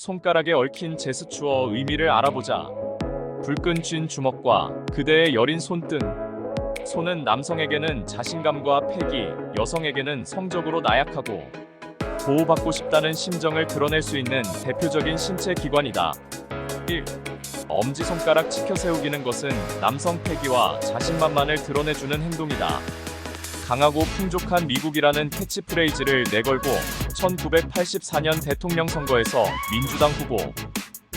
손가락에 얽힌 제스처 의미를 알아보자. 불끈 쥔 주먹과 그대의 여린 손등. 손은 남성에게는 자신감과 패기, 여성에게는 성적으로 나약하고 보호받고 싶다는 심정을 드러낼 수 있는 대표적인 신체 기관이다. 1. 엄지손가락 치켜 세우기는 것은 남성 패기와 자신만만을 드러내주는 행동이다. 강하고 풍족한 미국이라는 캐치프레이즈를 내걸고 1984년 대통령 선거에서 민주당 후보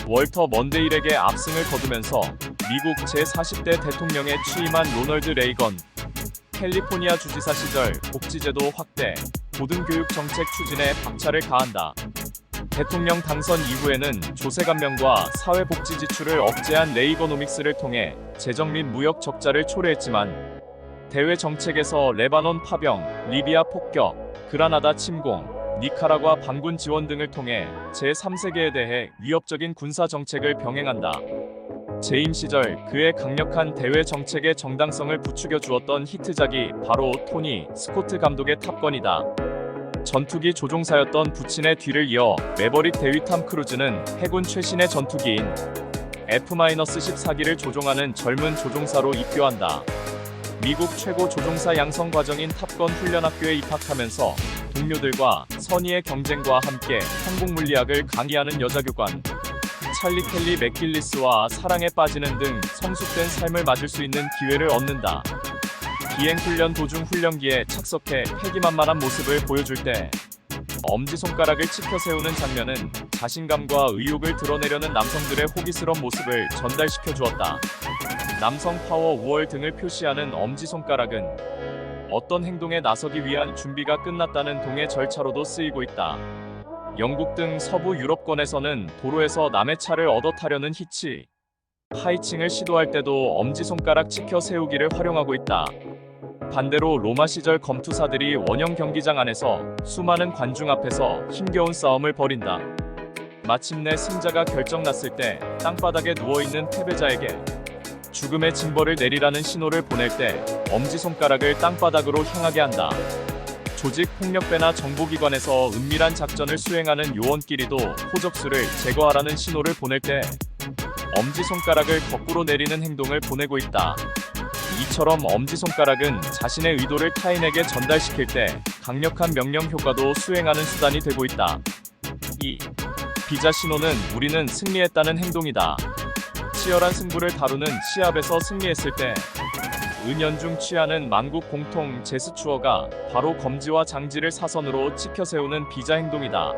월터 먼데일에게 압승을 거두면서 미국 제40대 대통령에 취임한 로널드 레이건, 캘리포니아 주지사 시절 복지제도 확대, 고등교육 정책 추진에 박차를 가한다. 대통령 당선 이후에는 조세 감면과 사회복지 지출을 억제한 레이거노믹스를 통해 재정 및 무역 적자를 초래했지만 대외 정책에서 레바논 파병, 리비아 폭격, 그라나다 침공, 니카라과 반군 지원 등을 통해 제3세계에 대해 위협적인 군사 정책을 병행한다. 재임 시절 그의 강력한 대외 정책의 정당성을 부추겨 주었던 히트작이 바로 토니 스코트 감독의 탑건이다. 전투기 조종사였던 부친의 뒤를 이어 매버릭 대위 탐 크루즈는 해군 최신의 전투기인 F-14기를 조종하는 젊은 조종사로 입교한다. 미국 최고 조종사 양성 과정인 탑건 훈련학교에 입학하면서 동료들과 선의의 경쟁과 함께 항공물리학을 강의하는 여자교관 찰리 켈리 맥길리스와 사랑에 빠지는 등 성숙된 삶을 맞을 수 있는 기회를 얻는다. 비행훈련 도중 훈련기에 착석해 패기만만한 모습을 보여줄 때 엄지손가락을 치켜 세우는 장면은 자신감과 의욕을 드러내려는 남성들의 호기스러운 모습을 전달시켜 주었다. 남성 파워 우월 등을 표시하는 엄지손가락은 어떤 행동에 나서기 위한 준비가 끝났다는 동의 절차로도 쓰이고 있다. 영국 등 서부 유럽권에서는 도로에서 남의 차를 얻어 타려는 히치, 하이칭을 시도할 때도 엄지손가락 치켜 세우기를 활용하고 있다. 반대로 로마 시절 검투사들이 원형 경기장 안에서 수많은 관중 앞에서 힘겨운 싸움을 벌인다. 마침내 승자가 결정났을 때 땅바닥에 누워있는 패배자에게 죽음의 징벌을 내리라는 신호를 보낼 때 엄지손가락을 땅바닥으로 향하게 한다. 조직 폭력배나 정보기관에서 은밀한 작전을 수행하는 요원끼리도 호적수를 제거하라는 신호를 보낼 때 엄지손가락을 거꾸로 내리는 행동을 보내고 있다. 이처럼 엄지손가락은 자신의 의도를 타인에게 전달시킬 때 강력한 명령 효과도 수행하는 수단이 되고 있다. 2. 비자 신호는 우리는 승리했다는 행동이다. 치열한 승부를 다루는 시합에서 승리했을 때 은연중 취하는 만국 공통 제스처가 바로 검지와 장지를 사선으로 치켜 세우는 비자 행동이다.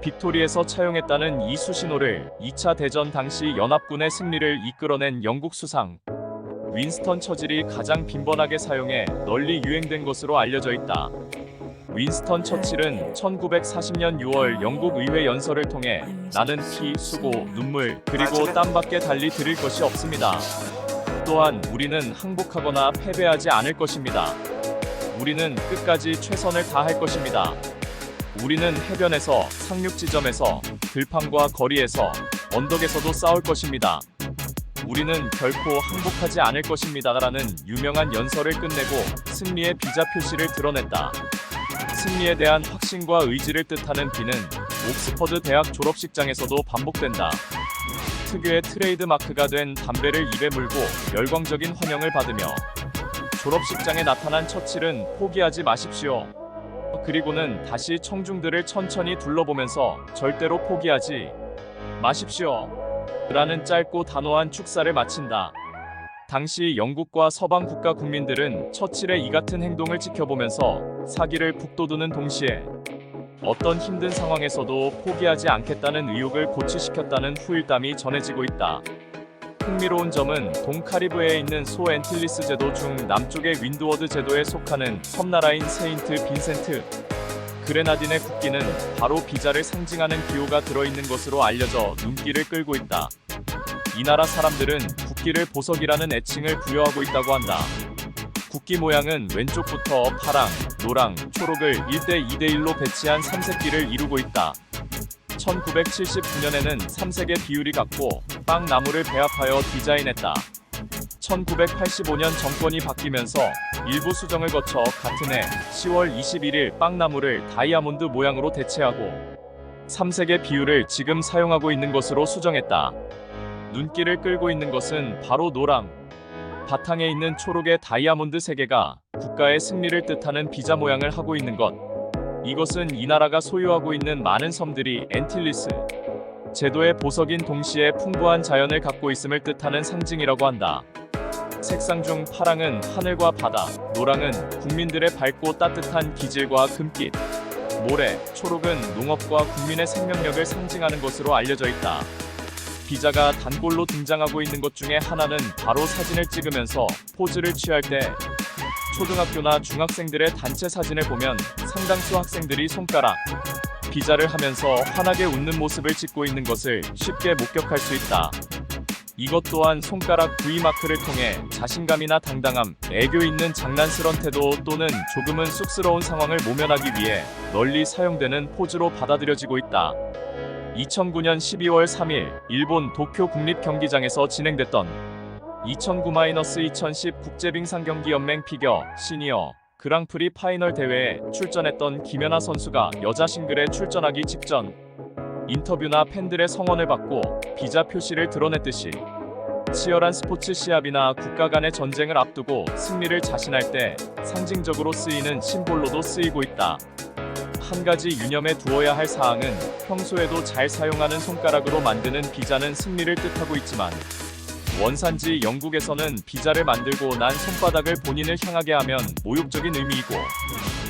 빅토리에서 차용했다는 이 수신호를 2차 대전 당시 연합군의 승리를 이끌어낸 영국 수상 윈스턴 처칠이 가장 빈번하게 사용해 널리 유행된 것으로 알려져 있다. 윈스턴 처칠은 1940년 6월 영국 의회 연설을 통해 나는 피, 수고, 눈물, 그리고 땀밖에 달리 드릴 것이 없습니다. 또한 우리는 항복하거나 패배하지 않을 것입니다. 우리는 끝까지 최선을 다할 것입니다. 우리는 해변에서, 상륙 지점에서, 들판과 거리에서, 언덕에서도 싸울 것입니다. 우리는 결코 항복하지 않을 것입니다라는 유명한 연설을 끝내고 승리의 비자 표시를 드러냈다. 승리에 대한 확신과 의지를 뜻하는 B는 옥스퍼드 대학 졸업식장에서도 반복된다. 특유의 트레이드 마크가 된 담배를 입에 물고 열광적인 환영을 받으며 졸업식장에 나타난 처칠은 포기하지 마십시오. 그리고는 다시 청중들을 천천히 둘러보면서 절대로 포기하지 마십시오. 라는 짧고 단호한 축사를 마친다. 당시 영국과 서방 국가 국민들은 처칠의 이 같은 행동을 지켜보면서 사기를 북돋우는 동시에 어떤 힘든 상황에서도 포기하지 않겠다는 의욕을 고취시켰다는 후일담이 전해지고 있다. 흥미로운 점은 동카리브해에 있는 소 앤틸리스 제도 중 남쪽의 윈드워드 제도에 속하는 섬나라인 세인트 빈센트 그레나딘의 국기는 바로 비자를 상징하는 기호가 들어있는 것으로 알려져 눈길을 끌고 있다. 이 나라 사람들은 국기를 보석이라는 애칭을 부여하고 있다고 한다. 국기 모양은 왼쪽부터 파랑, 노랑, 초록을 1대 2대 1로 배치한 3색기를 이루고 있다. 1979년에는 3색의 비율이 같고 빵나무를 배합하여 디자인했다. 1985년 정권이 바뀌면서 일부 수정을 거쳐 같은 해 10월 21일 빵나무를 다이아몬드 모양으로 대체하고 3색의 비율을 지금 사용하고 있는 것으로 수정했다. 눈길을 끌고 있는 것은 바로 노랑. 바탕에 있는 초록의 다이아몬드 3개가 국가의 승리를 뜻하는 비자 모양을 하고 있는 것. 이것은 이 나라가 소유하고 있는 많은 섬들이 엔틸리스 제도의 보석인 동시에 풍부한 자연을 갖고 있음을 뜻하는 상징이라고 한다. 색상 중 파랑은 하늘과 바다, 노랑은 국민들의 밝고 따뜻한 기질과 금빛, 모래, 초록은 농업과 국민의 생명력을 상징하는 것으로 알려져 있다. 비자가 단골로 등장하고 있는 것 중에 하나는 바로 사진을 찍으면서 포즈를 취할 때, 초등학교나 중학생들의 단체 사진을 보면 상당수 학생들이 손가락, 비자를 하면서 환하게 웃는 모습을 찍고 있는 것을 쉽게 목격할 수 있다. 이것 또한 손가락 V마크를 통해 자신감이나 당당함, 애교 있는 장난스런 태도 또는 조금은 쑥스러운 상황을 모면하기 위해 널리 사용되는 포즈로 받아들여지고 있다. 2009년 12월 3일 일본 도쿄 국립경기장에서 진행됐던 2009-2010 국제빙상경기연맹 피겨 시니어 그랑프리 파이널 대회에 출전했던 김연아 선수가 여자 싱글에 출전하기 직전 인터뷰나 팬들의 성원을 받고 비자 표시를 드러냈듯이 치열한 스포츠 시합이나 국가 간의 전쟁을 앞두고 승리를 자신할 때 상징적으로 쓰이는 심볼로도 쓰이고 있다. 한 가지 유념해 두어야 할 사항은 평소에도 잘 사용하는 손가락으로 만드는 비자는 승리를 뜻하고 있지만 원산지 영국에서는 비자를 만들고 난 손바닥을 본인을 향하게 하면 모욕적인 의미이고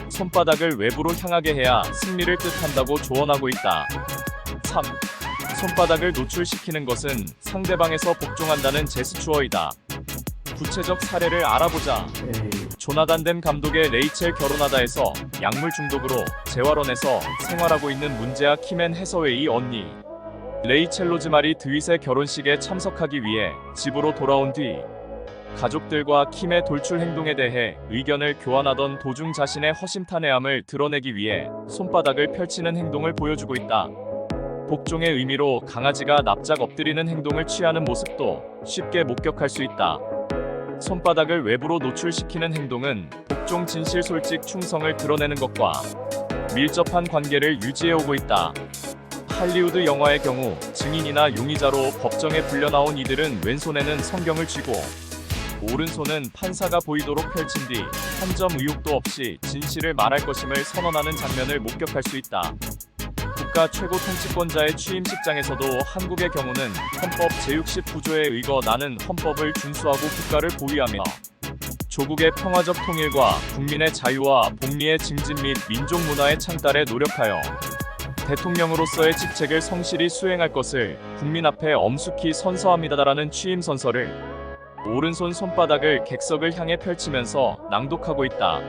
손바닥을 외부로 향하게 해야 승리를 뜻한다고 조언하고 있다. 3. 손바닥을 노출시키는 것은 상대방에서 복종한다는 제스처이다. 구체적 사례를 알아보자. 조나단 댐 감독의 레이첼 결혼하다에서 약물 중독으로 재활원에서 생활하고 있는 문제아 킴앤 해서웨이 언니 레이첼 로즈마리 드윗의 결혼식에 참석하기 위해 집으로 돌아온 뒤 가족들과 킴의 돌출 행동에 대해 의견을 교환하던 도중 자신의 허심탄회함을 드러내기 위해 손바닥을 펼치는 행동을 보여주고 있다. 복종의 의미로 강아지가 납작 엎드리는 행동을 취하는 모습도 쉽게 목격할 수 있다. 손바닥을 외부로 노출시키는 행동은 복종 진실 솔직 충성을 드러내는 것과 밀접한 관계를 유지해오고 있다. 할리우드 영화의 경우 증인이나 용의자로 법정에 불려나온 이들은 왼손에는 성경을 쥐고 오른손은 판사가 보이도록 펼친 뒤 한 점 의혹도 없이 진실을 말할 것임을 선언하는 장면을 목격할 수 있다. 국가 최고 통치권자의 취임식장에서도 한국의 경우는 헌법 제69조에 의거 나는 헌법을 준수하고 국가를 보위하며 조국의 평화적 통일과 국민의 자유와 복리의 증진 및 민족 문화의 창달에 노력하여 대통령으로서의 직책을 성실히 수행할 것을 국민 앞에 엄숙히 선서합니다라는 취임 선서를 오른손 손바닥을 객석을 향해 펼치면서 낭독하고 있다.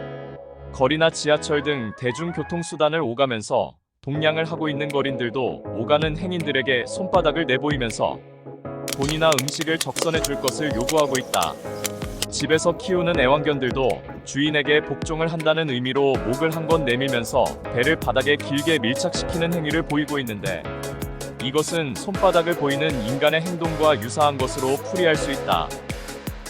거리나 지하철 등 대중교통수단을 오가면서 동냥을 하고 있는 거린들도 오가는 행인들에게 손바닥을 내보이면서 돈이나 음식을 적선해 줄 것을 요구하고 있다. 집에서 키우는 애완견들도 주인에게 복종을 한다는 의미로 목을 한 번 내밀면서 배를 바닥에 길게 밀착시키는 행위를 보이고 있는데 이것은 손바닥을 보이는 인간의 행동과 유사한 것으로 풀이할 수 있다.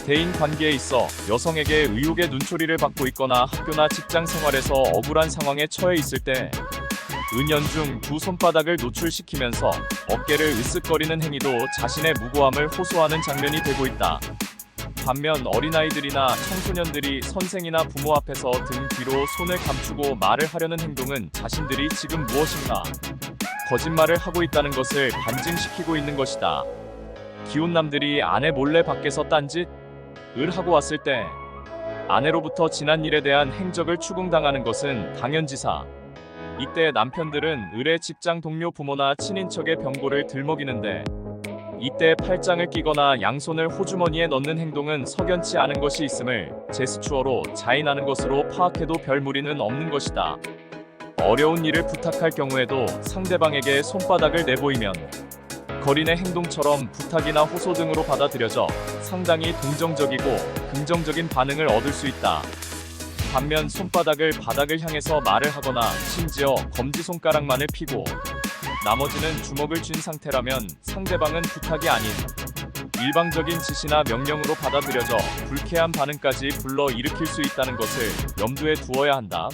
대인 관계에 있어 여성에게 의혹의 눈초리를 받고 있거나 학교나 직장 생활에서 억울한 상황에 처해 있을 때 은연중 두 손바닥을 노출시키면서 어깨를 으쓱거리는 행위도 자신의 무고함을 호소하는 장면이 되고 있다. 반면 어린아이들이나 청소년들이 선생이나 부모 앞에서 등 뒤로 손을 감추고 말을 하려는 행동은 자신들이 지금 무엇인가 거짓말을 하고 있다는 것을 반증시키고 있는 것이다. 기혼남들이 아내 몰래 밖에서 딴짓을 하고 왔을 때 아내로부터 지난 일에 대한 행적을 추궁당하는 것은 당연지사. 이때 남편들은 을의 직장 동료 부모나 친인척의 병고를 들먹이는데 이때 팔짱을 끼거나 양손을 호주머니에 넣는 행동은 석연치 않은 것이 있음을 제스처로 자인하는 것으로 파악해도 별 무리는 없는 것이다. 어려운 일을 부탁할 경우에도 상대방에게 손바닥을 내보이면 거린의 행동처럼 부탁이나 호소 등으로 받아들여져 상당히 동정적이고 긍정적인 반응을 얻을 수 있다. 반면 손바닥을 바닥을 향해서 말을 하거나 심지어 검지손가락만을 펴고 나머지는 주먹을 쥔 상태라면 상대방은 부탁이 아닌 일방적인 지시나 명령으로 받아들여져 불쾌한 반응까지 불러 일으킬 수 있다는 것을 염두에 두어야 한다.